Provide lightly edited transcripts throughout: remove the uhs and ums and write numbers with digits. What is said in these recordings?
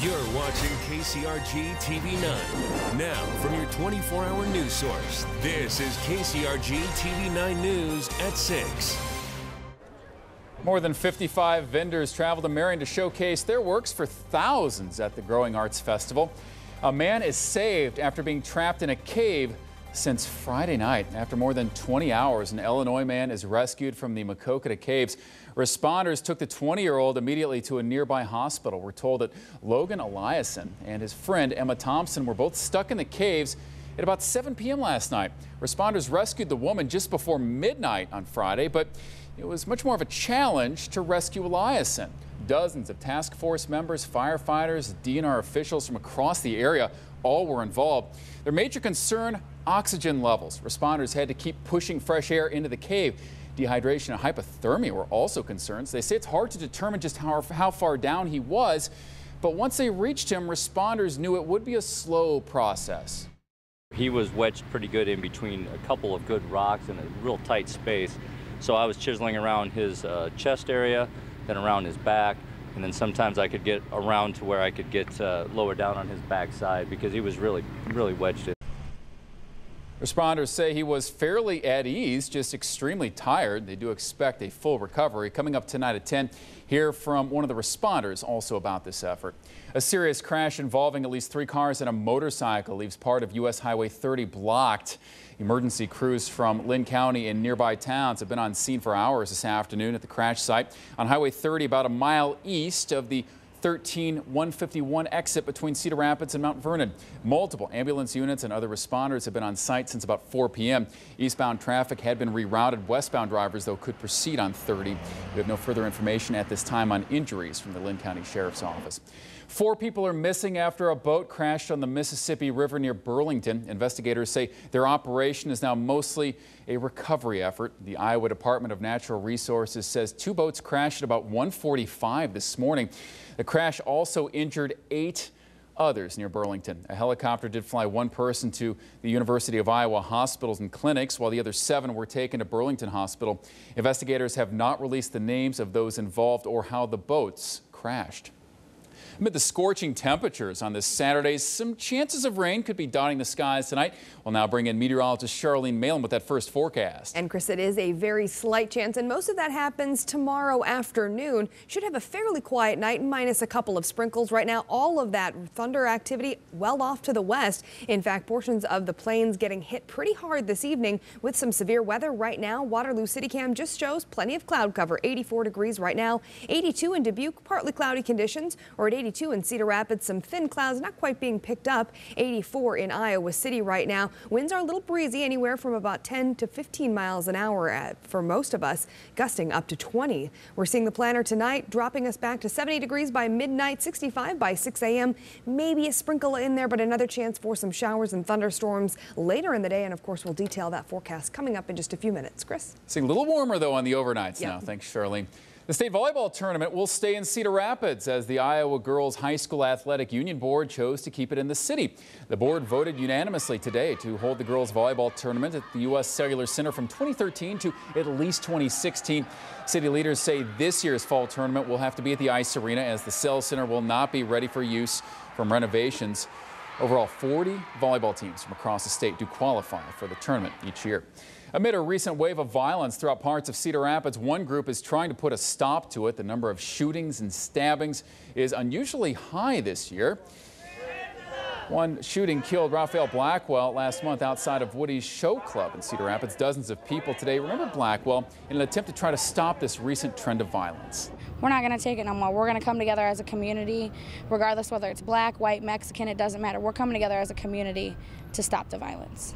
You're watching KCRG TV9. Now, from your 24-hour news source, this is KCRG TV9 News at 6. More than 55 vendors traveled to Marion to showcase their works for thousands at the Growing Arts Festival. A man is saved after being trapped in a cave since Friday night. After more than 20 hours, an Illinois man is rescued from the Makokata Caves. Responders took the 20-year-old immediately to a nearby hospital. We're told that Logan Eliason and his friend Emma Thompson were both stuck in the caves at about 7 p.m. last night. Responders rescued the woman just before midnight on Friday, but it was much more of a challenge to rescue Eliason. Dozens of task force members, firefighters, DNR officials from across the area all were involved. Their major concern, oxygen levels. Responders had to keep pushing fresh air into the cave. Dehydration and hypothermia were also concerns. They say it's hard to determine just how far down he was, but once they reached him, responders knew it would be a slow process. He was wedged pretty good in between a couple of good rocks in a real tight space. So I was chiseling around his chest area, then around his back, and then sometimes I could get around to where I could get lower down on his backside because he was really wedged in. Responders say he was fairly at ease, just extremely tired. They do expect a full recovery. Coming up tonight at 10, hear from one of the responders also about this effort. A serious crash involving at least 3 cars and a motorcycle leaves part of U.S. Highway 30 blocked. Emergency crews from Lynn County and nearby towns have been on scene for hours this afternoon at the crash site on Highway 30, about a mile east of the 13151 exit between Cedar Rapids and Mount Vernon. Multiple ambulance units and other responders have been on site since about 4 p.m. Eastbound traffic had been rerouted. Westbound drivers, though, could proceed on 30. We have no further information at this time on injuries from the Lynn County Sheriff's Office. 4 people are missing after a boat crashed on the Mississippi River near Burlington. Investigators say their operation is now mostly a recovery effort. The Iowa Department of Natural Resources says 2 boats crashed at about 1:45 this morning. The crash also injured 8 others near Burlington. A helicopter did fly 1 person to the University of Iowa hospitals and clinics, while the other 7 were taken to Burlington Hospital. Investigators have not released the names of those involved or how the boats crashed. Amid the scorching temperatures on this Saturday, some chances of rain could be dotting the skies tonight. We'll now bring in meteorologist Charlene Malin with that first forecast. And Chris, it is a very slight chance, and most of that happens tomorrow afternoon. Should have a fairly quiet night, minus a couple of sprinkles. Right now, all of that thunder activity well off to the west. In fact, portions of the plains getting hit pretty hard this evening with some severe weather. Right now, Waterloo City Cam just shows plenty of cloud cover. 84 degrees right now, 82 in Dubuque, partly cloudy conditions, or at 82 in Cedar Rapids, some thin clouds not quite being picked up. 84 in Iowa City right now. Winds are a little breezy, anywhere from about 10 to 15 miles an hour for most of us, gusting up to 20. We're seeing the planner tonight dropping us back to 70 degrees by midnight, 65 by 6 a.m. Maybe a sprinkle in there, but another chance for some showers and thunderstorms later in the day. And of course, we'll detail that forecast coming up in just a few minutes. Chris? Seeing a little warmer, though, on the overnights Yep. now. Thanks, Charlene. The state volleyball tournament will stay in Cedar Rapids as the Iowa Girls High School Athletic Union Board chose to keep it in the city. The board voted unanimously today to hold the girls volleyball tournament at the U.S. Cellular Center from 2013 to at least 2016. City leaders say this year's fall tournament will have to be at the ice arena as the Cell Center will not be ready for use from renovations. Overall, 40 volleyball teams from across the state do qualify for the tournament each year. Amid a recent wave of violence throughout parts of Cedar Rapids, one group is trying to put a stop to it. The number of shootings and stabbings is unusually high this year. One shooting killed Raphael Blackwell last month outside of Woody's Show Club in Cedar Rapids. Dozens of people today remember Blackwell in an attempt to try to stop this recent trend of violence. We're not going to take it no more. We're going to come together as a community, regardless whether it's black, white, Mexican, it doesn't matter. We're coming together as a community to stop the violence.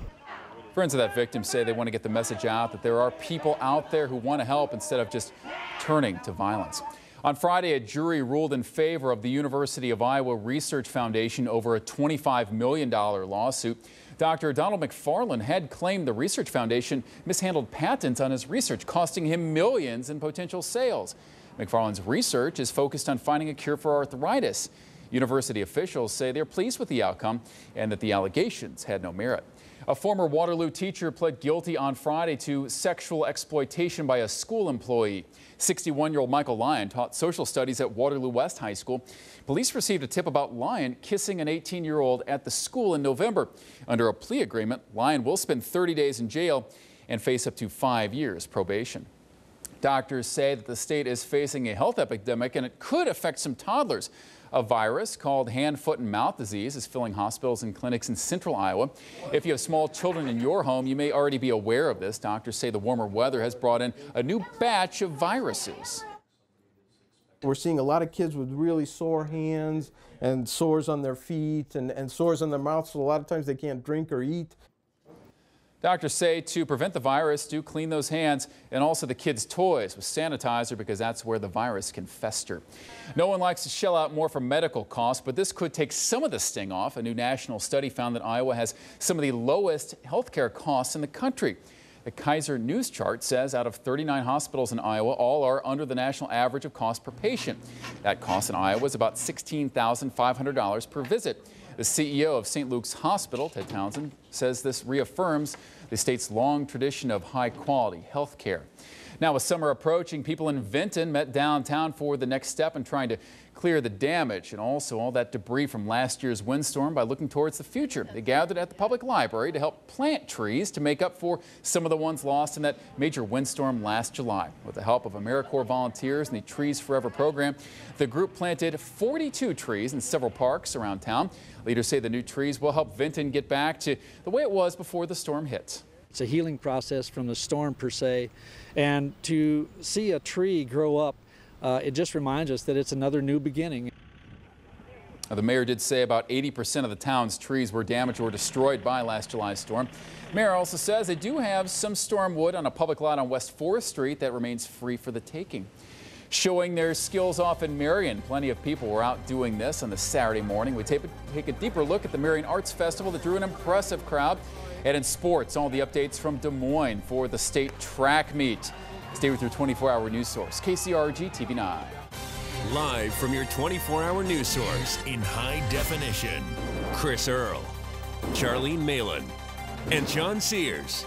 Friends of that victim say they want to get the message out that there are people out there who want to help instead of just turning to violence. On Friday, a jury ruled in favor of the University of Iowa Research Foundation over a $25 million lawsuit. Dr. Donald McFarland had claimed the Research Foundation mishandled patents on his research, costing him millions in potential sales. McFarland's research is focused on finding a cure for arthritis. University officials say they're pleased with the outcome and that the allegations had no merit. A former Waterloo teacher pled guilty on Friday to sexual exploitation by a school employee. 61-year-old Michael Lyon taught social studies at Waterloo West High School. Police received a tip about Lyon kissing an 18-year-old at the school in November. Under a plea agreement, Lyon will spend 30 days in jail and face up to 5 years probation. Doctors say that the state is facing a health epidemic and it could affect some toddlers. A virus called hand, foot, and mouth disease is filling hospitals and clinics in central Iowa. If you have small children in your home, you may already be aware of this. Doctors say the warmer weather has brought in a new batch of viruses. We're seeing a lot of kids with really sore hands and sores on their feet and sores on their mouths, so a lot of times they can't drink or eat. Doctors say to prevent the virus, do clean those hands and also the kids' toys with sanitizer because that's where the virus can fester. No one likes to shell out more for medical costs, but this could take some of the sting off. A new national study found that Iowa has some of the lowest health care costs in the country. The Kaiser News chart says out of 39 hospitals in Iowa, all are under the national average of cost per patient. That cost in Iowa is about $16,500 per visit. The CEO of St. Luke's Hospital, Ted Townsend, says this reaffirms the state's long tradition of high-quality health care. Now, with summer approaching, people in Vinton met downtown for the next step in trying to clear the damage and also all that debris from last year's windstorm by looking towards the future. They gathered at the public library to help plant trees to make up for some of the ones lost in that major windstorm last July. With the help of AmeriCorps volunteers and the Trees Forever program, the group planted 42 trees in several parks around town. Leaders say the new trees will help Vinton get back to the way it was before the storm hit. It's a healing process from the storm per se, and to see a tree grow up, it just reminds us that it's another new beginning. The mayor did say about 80% of the town's trees were damaged or destroyed by last July's storm. The mayor also says they do have some storm wood on a public lot on West 4th Street that remains free for the taking. Showing their skills off in Marion. Plenty of people were out doing this on the Saturday morning. We take a deeper look at the Marion Arts Festival that drew an impressive crowd. And in sports, all the updates from Des Moines for the state track meet. Stay with your 24-hour news source, KCRG TV 9. Live from your 24-hour news source in high definition, Chris Earl, Charlene Malin, and John Sears.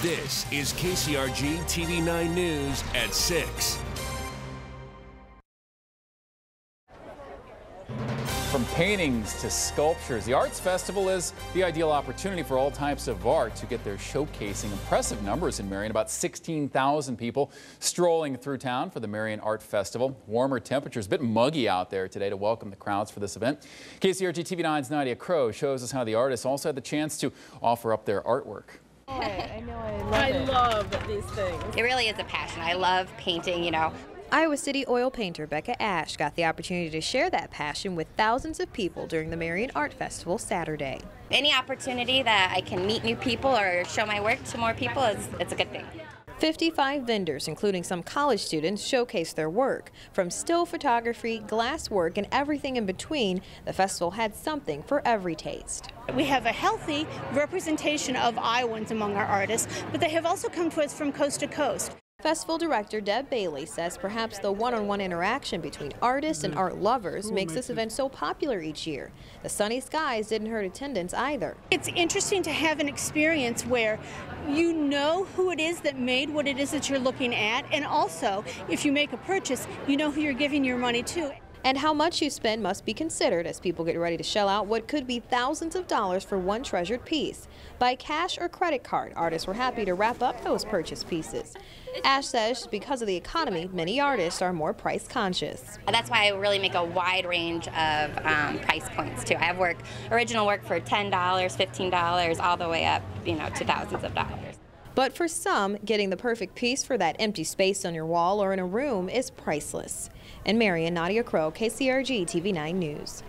This is KCRG TV 9 News at 6. From paintings to sculptures, the Arts Festival is the ideal opportunity for all types of art to get their showcasing. Impressive numbers in Marion, about 16,000 people strolling through town for the Marion Art Festival. Warmer temperatures, a bit muggy out there today to welcome the crowds for this event. KCRG TV 9's Nadia Crow shows us how the artists also had the chance to offer up their artwork. I know, I love these things. It really is a passion. I love painting, you know. Iowa City oil painter Becca Ash got the opportunity to share that passion with thousands of people during the Marion Art Festival Saturday. Any opportunity that I can meet new people or show my work to more people, it's a good thing. 55 vendors, including some college students, showcased their work. From still photography, glass work, and everything in between, the festival had something for every taste. We have a healthy representation of Iowans among our artists, but they have also come to us from coast to coast. Festival director Deb Bailey says perhaps the one-on-one interaction between artists and art lovers makes this event so popular each year. The sunny skies didn't hurt attendance either. It's interesting to have an experience where you know who it is that made what it is that you're looking at, and also if you make a purchase, you know who you're giving your money to. And how much you spend must be considered as people get ready to shell out what could be thousands of dollars for one treasured piece. By cash or credit card, artists were happy to wrap up those purchased pieces. Ash says because of the economy, many artists are more price conscious. That's why I really make a wide range of price points too. I have original work for $10, $15, all the way up, you know, to thousands of dollars. But for some, getting the perfect piece for that empty space on your wall or in a room is priceless. In Marion, Nadia Crow, KCRG TV 9 News.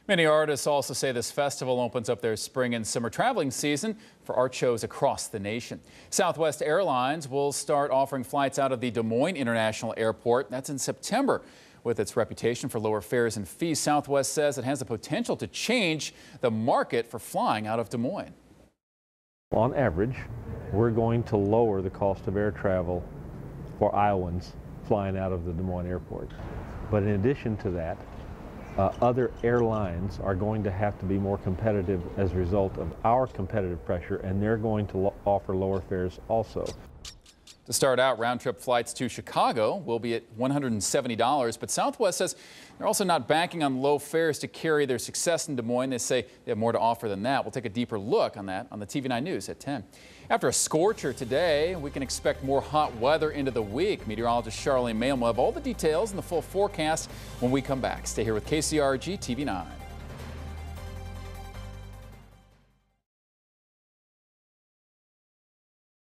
Many artists also say this festival opens up their spring and summer traveling season for art shows across the nation. Southwest Airlines will start offering flights out of the Des Moines International Airport. That's in September. With its reputation for lower fares and fees, Southwest says it has the potential to change the market for flying out of Des Moines. On average, we're going to lower the cost of air travel for Iowans flying out of the Des Moines Airport. But in addition to that, other airlines are going to have to be more competitive as a result of our competitive pressure, and they're going to offer lower fares also. To start out, round-trip flights to Chicago will be at $170, but Southwest says they're also not banking on low fares to carry their success in Des Moines. They say they have more to offer than that. We'll take a deeper look on that on the TV9 News at 10. After a scorcher today, we can expect more hot weather into the week. Meteorologist Charlene Malin will have all the details and the full forecast when we come back. Stay here with KCRG TV9.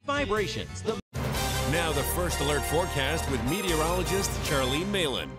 Vibrations. Now the First Alert forecast with meteorologist Charlene Malin.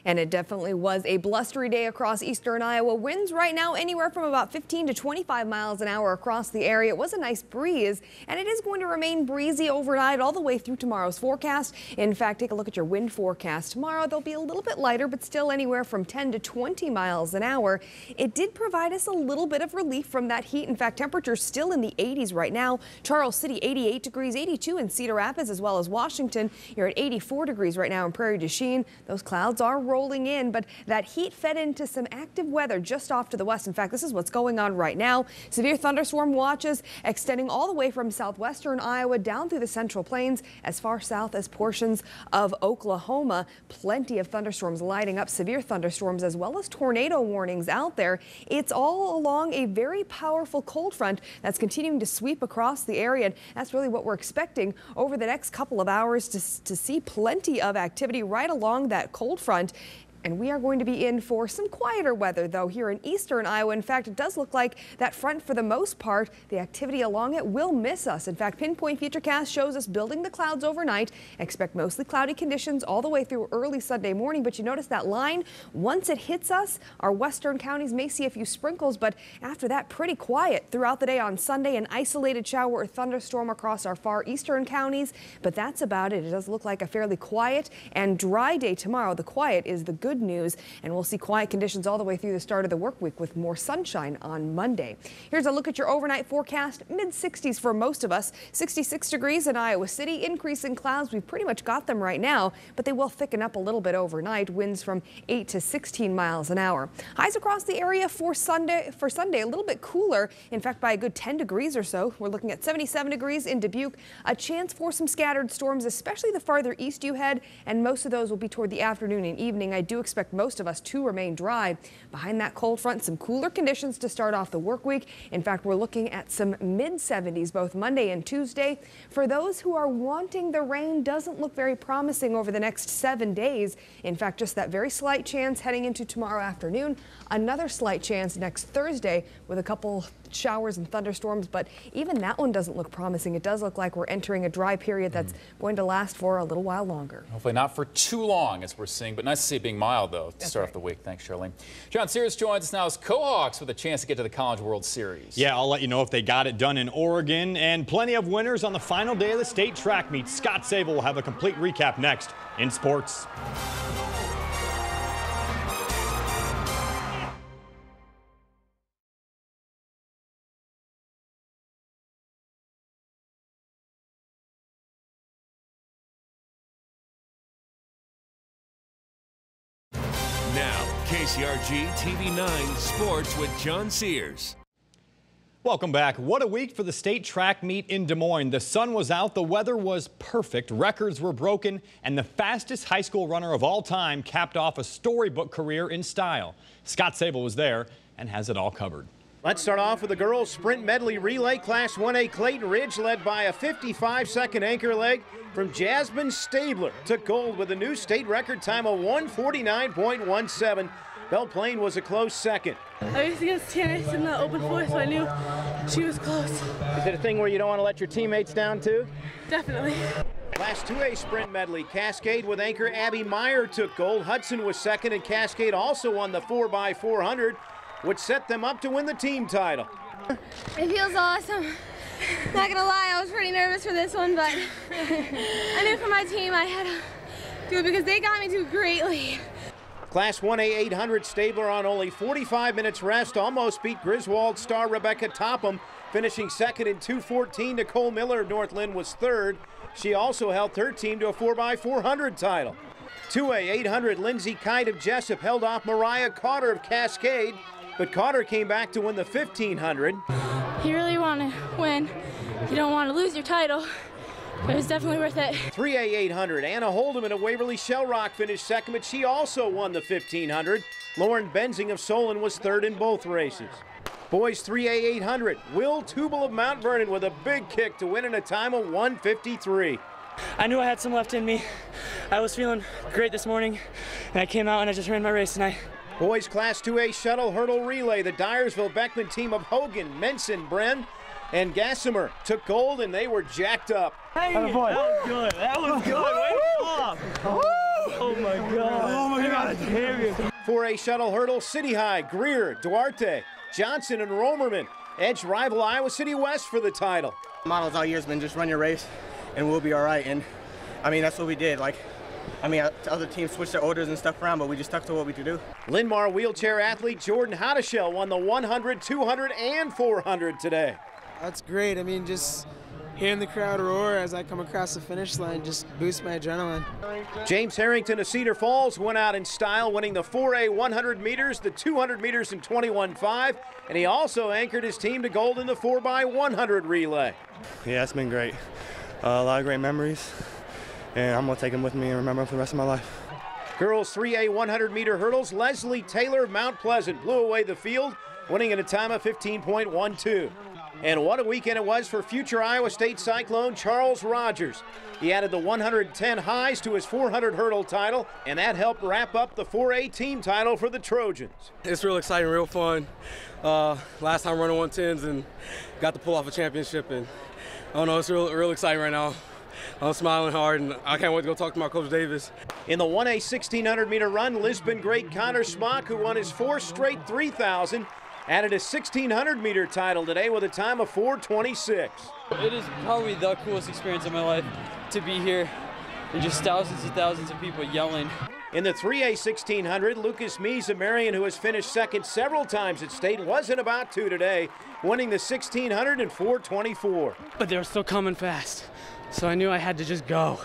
And it definitely was a blustery day across eastern Iowa. Winds right now anywhere from about 15 to 25 miles an hour across the area. It was a nice breeze, and it is going to remain breezy overnight all the way through tomorrow's forecast. In fact, take a look at your wind forecast. Tomorrow they'll be a little bit lighter, but still anywhere from 10 to 20 miles an hour. It did provide us a little bit of relief from that heat. In fact, temperatures still in the 80s right now. Charles City 88 degrees, 82 in Cedar Rapids, as well as Washington. You're at 84 degrees right now in Prairie du Chien. Those clouds are rolling in, but that heat fed into some active weather just off to the west. In fact, this is what's going on right now. Severe thunderstorm watches extending all the way from southwestern Iowa down through the Central Plains as far south as portions of Oklahoma. Plenty of thunderstorms lighting up, severe thunderstorms as well as tornado warnings out there. It's all along a very powerful cold front that's continuing to sweep across the area. And that's really what we're expecting over the next couple of hours, to see plenty of activity right along that cold front. And we are going to be in for some quieter weather, though, here in eastern Iowa. In fact, it does look like that front, for the most part, the activity along it will miss us. In fact, Pinpoint Futurecast shows us building the clouds overnight. Expect mostly cloudy conditions all the way through early Sunday morning. But you notice that line, once it hits us, our western counties may see a few sprinkles. But after that, pretty quiet throughout the day on Sunday. An isolated shower or thunderstorm across our far eastern counties. But that's about it. It does look like a fairly quiet and dry day tomorrow. The quiet is the good news, and we'll see quiet conditions all the way through the start of the work week with more sunshine on Monday. Here's a look at your overnight forecast. Mid-60s for most of us. 66 degrees in Iowa City. Increasing clouds. We've pretty much got them right now, but they will thicken up a little bit overnight. Winds from 8 to 16 miles an hour. Highs across the area for Sunday a little bit cooler. In fact, by a good 10 degrees or so. We're looking at 77 degrees in Dubuque. A chance for some scattered storms, especially the farther east you head, and most of those will be toward the afternoon and evening. I do expect most of us to remain dry. Behind that cold front, some cooler conditions to start off the work week. In fact, we're looking at some mid-70s both Monday and Tuesday. For those who are wanting the rain, doesn't look very promising over the next 7 days. In fact, just that very slight chance heading into tomorrow afternoon. Another slight chance next Thursday with a couple showers and thunderstorms, but even that one doesn't look promising. It does look like we're entering a dry period that's going to last for a little while longer. Hopefully not for too long, as we're seeing, but nice to see it being mild, though, to start off the week. Thanks, Charlene. John Sears joins us now as Cohawks with a chance to get to the College World Series. Yeah, I'll let you know if they got it done in Oregon, and plenty of winners on the final day of the state track meet. Scott Sable will have a complete recap next in sports. Now, KCRG TV9 Sports with John Sears. Welcome back. What a week for the state track meet in Des Moines. The sun was out, the weather was perfect, records were broken, and the fastest high school runner of all time capped off a storybook career in style. Scott Sable was there and has it all covered. Let's start off with the girls' sprint medley relay. Class 1A Clayton Ridge led by a 55-second anchor leg from Jasmine Stabler. Took gold with a new state record time of 1:49.17. Belle Plaine was a close second. I was against tennis in the open floor, so I knew she was close. Is it a thing where you don't want to let your teammates down too? Definitely. Class 2A sprint medley. Cascade with anchor Abby Meyer took gold. Hudson was second, and Cascade also won the 4x400, which set them up to win the team title. It feels awesome. Not gonna lie, I was pretty nervous for this one, but I knew for my team I had to do it because they got me too greatly. Class 1A 800 Stabler on only 45 minutes rest almost beat Griswold star Rebecca Topham, finishing second in 2:14. Nicole Miller of North Lynn was third. She also helped her team to a 4x400 title. 2A 800, Lindsay Kite of Jessup held off Mariah Carter of Cascade, but Carter came back to win the 1500. You really want to win. You don't want to lose your title. But it was definitely worth it. 3A 800, Anna Holdeman of Waverly Shell Rock finished second, but she also won the 1500. Lauren Benzing of Solon was third in both races. Boys 3A 800, Will Tubal of Mount Vernon with a big kick to win in a time of 1:53. I knew I had some left in me. I was feeling great this morning, and I came out and I just ran my race tonight. Boys Class 2A shuttle hurdle relay, the Dyersville-Beckman team of Hogan, Menson, Bren, and Gassimer took gold, and they were jacked up. Hey, that was good. That was good. Oh my God. Oh my God. 4A shuttle hurdle, City High, Greer, Duarte, Johnson, and Romerman edged rival Iowa City West for the title. Models all year has been just run your race, and we'll be all right. And I mean, that's what we did. Other teams switched their orders and stuff around, but we just stuck to what we could do. Linmar wheelchair athlete Jordan Hotteshell won the 100, 200, and 400 today. That's great. I mean, just hearing the crowd roar as I come across the finish line just boosts my adrenaline. James Harrington of Cedar Falls went out in style, winning the 4A 100 meters, the 200 meters in 21.5, and he also anchored his team to gold in the 4x100 relay. Yeah, it's been great. A lot of great memories, and I'm going to take them with me and remember them for the rest of my life. Girls 3A 100 meter hurdles, Leslie Taylor of Mount Pleasant blew away the field, winning in a time of 15.12. And what a weekend it was for future Iowa State Cyclone Charles Rogers. He added the 110 highs to his 400 hurdle title, and that helped wrap up the 4A team title for the Trojans. It's real exciting, real fun. Last time running 110s and got to pull off a championship, and I don't know, it's real exciting right now. I'm smiling hard, and I can't wait to go talk to my Coach Davis. In the 1A 1600 meter run, Lisbon great Connor Smock, who won his fourth straight 3,000, added a 1600 meter title today with a time of 4:26. It is probably the coolest experience of my life to be here and just thousands and thousands of people yelling. In the 3A 1600, Lucas Mees of Marion, who has finished second several times at state, wasn't about to today, winning the 1600 in 4:24. But they were still coming fast, so I knew I had to just go,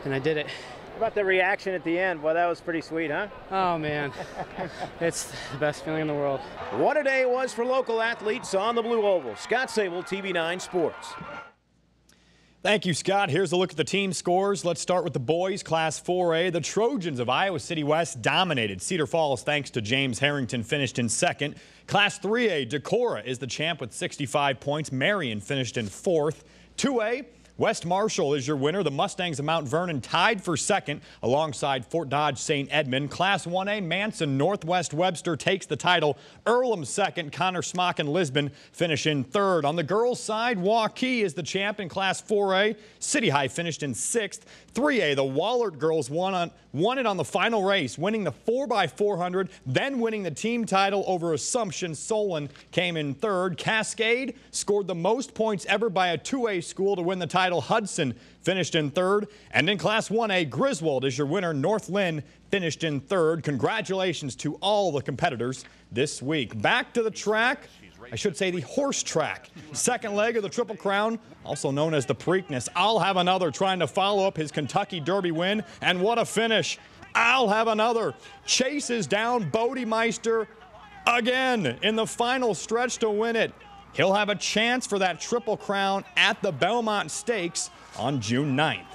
and I did it. How about the reaction at the end? Well, that was pretty sweet, huh? Oh, man. It's the best feeling in the world. What a day it was for local athletes on the Blue Oval. Scott Sable, TV9 Sports. Thank you, Scott. Here's a look at the team scores. Let's start with the boys, Class 4A. The Trojans of Iowa City West dominated Cedar Falls thanks to James Harrington, finished in second. Class 3A, Decorah is the champ with 65 points. Marion finished in fourth. 2A, West Marshall is your winner. The Mustangs of Mount Vernon tied for second alongside Fort Dodge St. Edmund. Class 1A, Manson Northwest Webster takes the title. Earlham second. Connor Smock and Lisbon finish in third. On the girls' side, Waukee is the champ in Class 4A. City High finished in sixth. 3A, the Wallert girls won it on the final race, winning the 4x400, then winning the team title over Assumption. Solon came in third. Cascade scored the most points ever by a 2A school to win the title. Hudson finished in third. And in Class 1A, Griswold is your winner. North Lynn finished in third. Congratulations to all the competitors this week. Back to the track. I should say the horse track. Second leg of the Triple Crown, also known as the Preakness. I'll Have Another trying to follow up his Kentucky Derby win. And what a finish. I'll Have Another chases down Bodemeister again in the final stretch to win it. He'll have a chance for that Triple Crown at the Belmont Stakes on June 9th.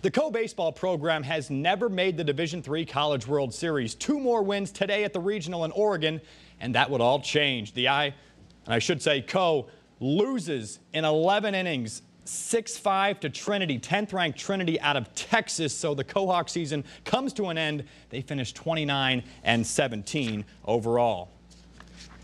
The co-baseball program has never made the Division III College World Series. 2 more wins today at the regional in Oregon, and that would all change. Co loses in 11 innings, 6-5 to Trinity, 10th-ranked Trinity out of Texas. So the Cohawk season comes to an end. They finished 29-17 overall.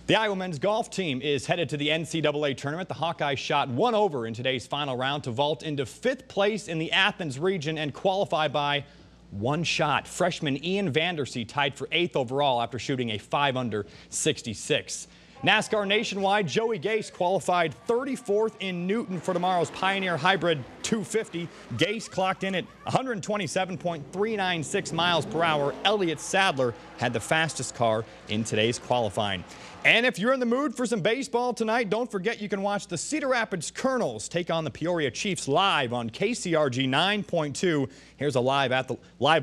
The Iowa men's golf team is headed to the NCAA tournament. The Hawkeyes shot 1 over in today's final round to vault into 5th place in the Athens region and qualify by 1 shot. Freshman Ian Vandersea tied for 8th overall after shooting a 5-under 66. NASCAR Nationwide, Joey Gase qualified 34th in Newton for tomorrow's Pioneer Hybrid 250. Gase clocked in at 127.396 miles per hour. Elliott Sadler had the fastest car in today's qualifying. And if you're in the mood for some baseball tonight, don't forget you can watch the Cedar Rapids Colonels take on the Peoria Chiefs live on KCRG 9.2. Here's a live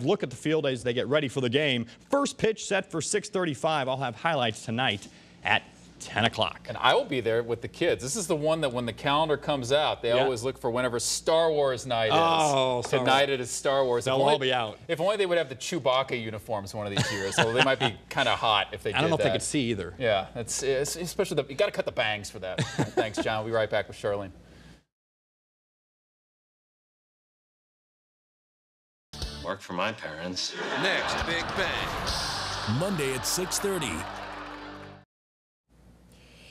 look at the field as they get ready for the game. First pitch set for 6:35. I'll have highlights tonight at 10 o'clock. And I will be there with the kids. This is the one that when the calendar comes out, they always look for whenever Star Wars night is. Oh, tonight it is Star Wars. They'll all be out. If only they would have the Chewbacca uniforms one of these years. So they might be kind of hot if they did that. I don't know if they could see either. Yeah, it's especially you got to cut the bangs for that. Thanks, John. We'll be right back with Charlene. Worked for my parents. Next, Big Bang. Monday at 6:30.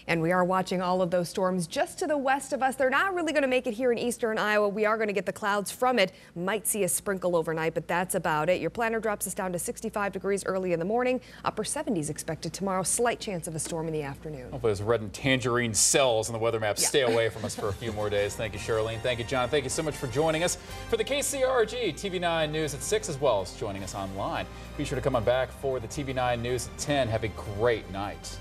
And we are watching all of those storms just to the west of us. They're not really going to make it here in eastern Iowa. We are going to get the clouds from it. Might see a sprinkle overnight, but that's about it. Your planner drops us down to 65 degrees early in the morning. Upper 70s expected tomorrow. Slight chance of a storm in the afternoon. Hopefully those red and tangerine cells in the weather map stay away from us for a few more days. Thank you, Charlene. Thank you, John. Thank you so much for joining us for the KCRG TV9 News at 6, as well as joining us online. Be sure to come on back for the TV9 News at 10. Have a great night.